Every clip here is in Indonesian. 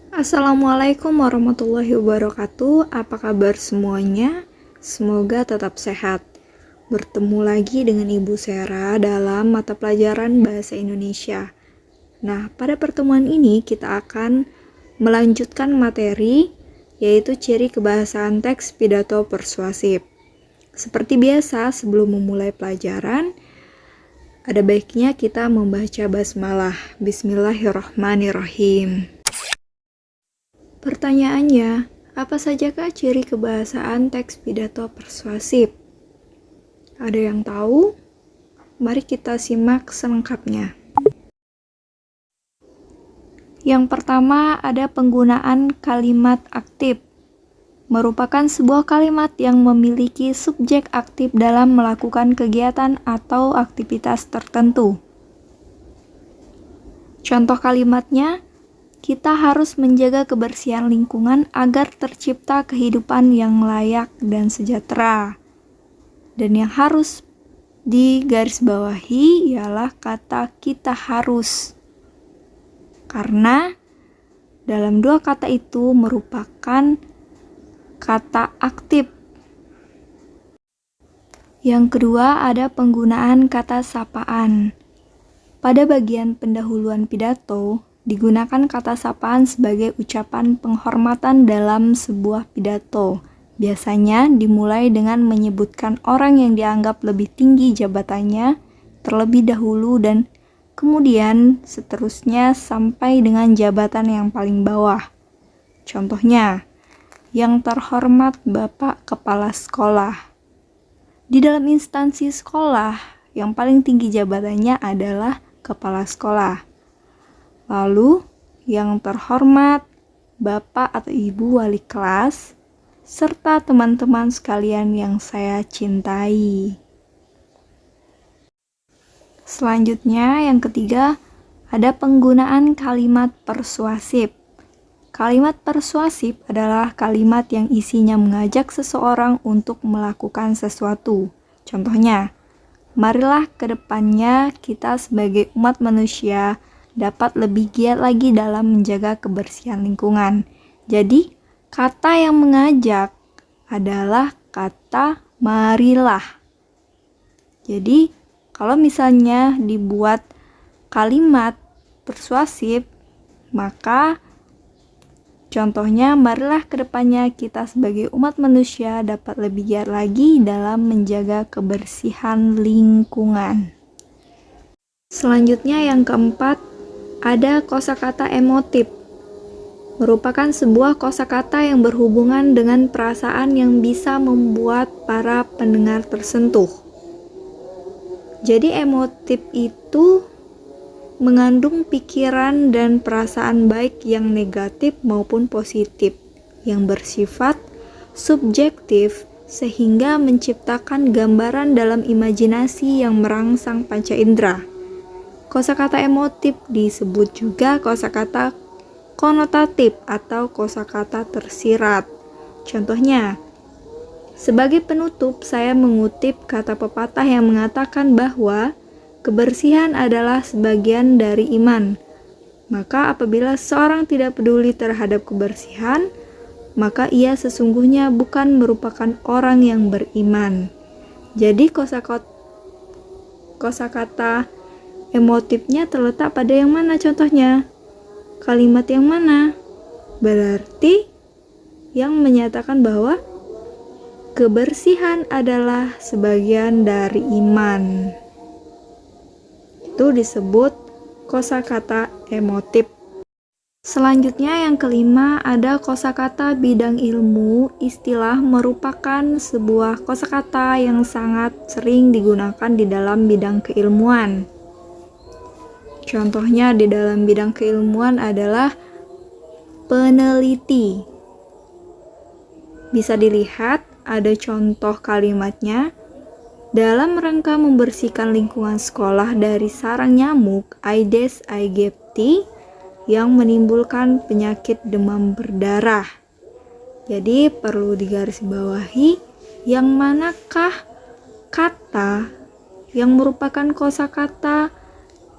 Assalamualaikum warahmatullahi wabarakatuh. Apa kabar semuanya? Semoga tetap sehat. Bertemu lagi dengan Ibu Sera dalam mata pelajaran Bahasa Indonesia. Nah, pada pertemuan ini kita akan melanjutkan materi, yaitu ciri kebahasaan teks pidato persuasif. Seperti biasa, sebelum memulai pelajaran, ada baiknya kita membaca basmalah. Bismillahirrahmanirrahim. Pertanyaannya, apa sajakah ciri kebahasaan teks pidato persuasif? Ada yang tahu? Mari kita simak selengkapnya. Yang pertama, ada penggunaan kalimat aktif. Merupakan sebuah kalimat yang memiliki subjek aktif dalam melakukan kegiatan atau aktivitas tertentu. Contoh kalimatnya, kita harus menjaga kebersihan lingkungan agar tercipta kehidupan yang layak dan sejahtera. Dan yang harus digarisbawahi ialah kata kita harus. Karena dalam dua kata itu merupakan kata aktif. Yang kedua ada penggunaan kata sapaan. Pada bagian pendahuluan pidato, digunakan kata sapaan sebagai ucapan penghormatan dalam sebuah pidato. Biasanya dimulai dengan menyebutkan orang yang dianggap lebih tinggi jabatannya terlebih dahulu dan kemudian seterusnya sampai dengan jabatan yang paling bawah. Contohnya, yang terhormat Bapak Kepala Sekolah. Di dalam instansi sekolah, yang paling tinggi jabatannya adalah Kepala Sekolah. Lalu, yang terhormat Bapak atau Ibu Wali Kelas, serta teman-teman sekalian yang saya cintai. Selanjutnya, yang ketiga, ada penggunaan kalimat persuasif. Kalimat persuasif adalah kalimat yang isinya mengajak seseorang untuk melakukan sesuatu. Contohnya, marilah ke depannya kita sebagai umat manusia dapat lebih giat lagi dalam menjaga kebersihan lingkungan. Jadi, kata yang mengajak adalah kata marilah. Jadi, kalau misalnya dibuat kalimat persuasif, maka contohnya marilah ke depannya kita sebagai umat manusia dapat lebih giat lagi dalam menjaga kebersihan lingkungan. Selanjutnya yang keempat, ada kosakata emotif. Merupakan sebuah kosakata yang berhubungan dengan perasaan yang bisa membuat para pendengar tersentuh. Jadi emotif itu mengandung pikiran dan perasaan baik yang negatif maupun positif, yang bersifat subjektif sehingga menciptakan gambaran dalam imajinasi yang merangsang panca indera. Kosakata emotif disebut juga kosakata konotatif atau kosakata tersirat. Contohnya, sebagai penutup saya mengutip kata pepatah yang mengatakan bahwa kebersihan adalah sebagian dari iman. Maka apabila seorang tidak peduli terhadap kebersihan, maka ia sesungguhnya bukan merupakan orang yang beriman. Jadi kosakata emotifnya terletak pada yang mana contohnya? Kalimat yang mana? Berarti yang menyatakan bahwa kebersihan adalah sebagian dari iman. Itu disebut kosakata emotif. Selanjutnya yang kelima ada kosakata bidang ilmu. Istilah merupakan sebuah kosakata yang sangat sering digunakan di dalam bidang keilmuan. Contohnya di dalam bidang keilmuan adalah peneliti. Bisa dilihat ada contoh kalimatnya. Dalam rangka membersihkan lingkungan sekolah dari sarang nyamuk Aedes aegypti yang menimbulkan penyakit demam berdarah. Jadi perlu digarisbawahi yang manakah kata yang merupakan kosakata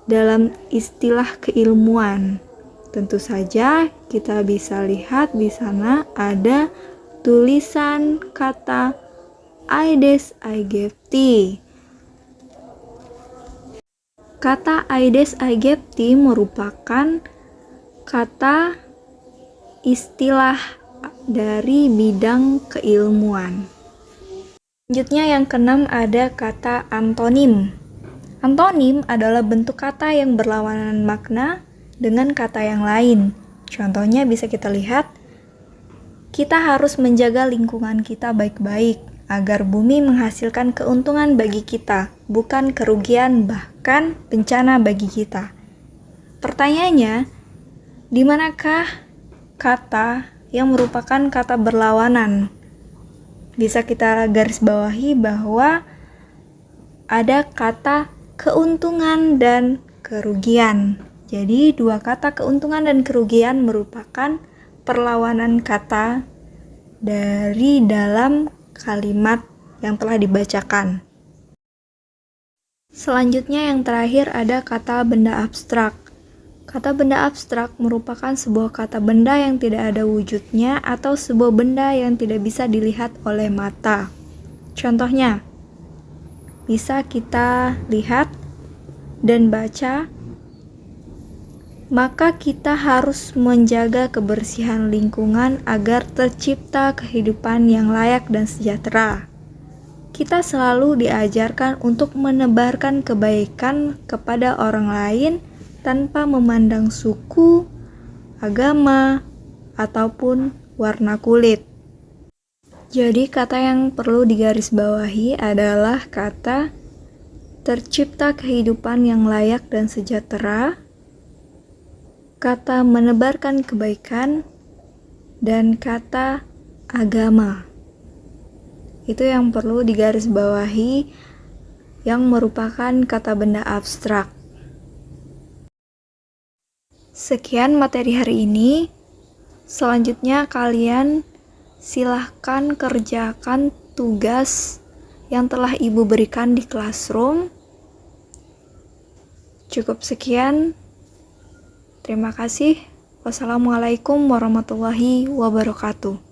dalam istilah keilmuan. Tentu saja kita bisa lihat di sana ada tulisan kata Aedes aegypti. Kata Aedes aegypti merupakan kata istilah dari bidang keilmuan. Selanjutnya yang keenam ada kata antonim. Antonim adalah bentuk kata yang berlawanan makna dengan kata yang lain. Contohnya bisa kita lihat, kita harus menjaga lingkungan kita baik-baik agar bumi menghasilkan keuntungan bagi kita, bukan kerugian bahkan bencana bagi kita. Pertanyaannya, di manakah kata yang merupakan kata berlawanan? Bisa kita garis bawahi bahwa ada kata keuntungan dan kerugian. Jadi dua kata keuntungan dan kerugian merupakan perlawanan kata dari dalam kalimat yang telah dibacakan. Selanjutnya yang terakhir ada kata benda abstrak. Kata benda abstrak merupakan sebuah kata benda yang tidak ada wujudnya atau sebuah benda yang tidak bisa dilihat oleh mata. Contohnya, bisa kita lihat dan baca, maka kita harus menjaga kebersihan lingkungan agar tercipta kehidupan yang layak dan sejahtera. Kita selalu diajarkan untuk menebarkan kebaikan kepada orang lain tanpa memandang suku, agama, ataupun warna kulit. Jadi kata yang perlu digarisbawahi adalah kata tercipta kehidupan yang layak dan sejahtera, kata menebarkan kebaikan, dan kata agama. Itu yang perlu digarisbawahi yang merupakan kata benda abstrak. Sekian materi hari ini. Selanjutnya kalian silahkan kerjakan tugas yang telah Ibu berikan di classroom. Cukup sekian. Terima kasih. Wassalamualaikum warahmatullahi wabarakatuh.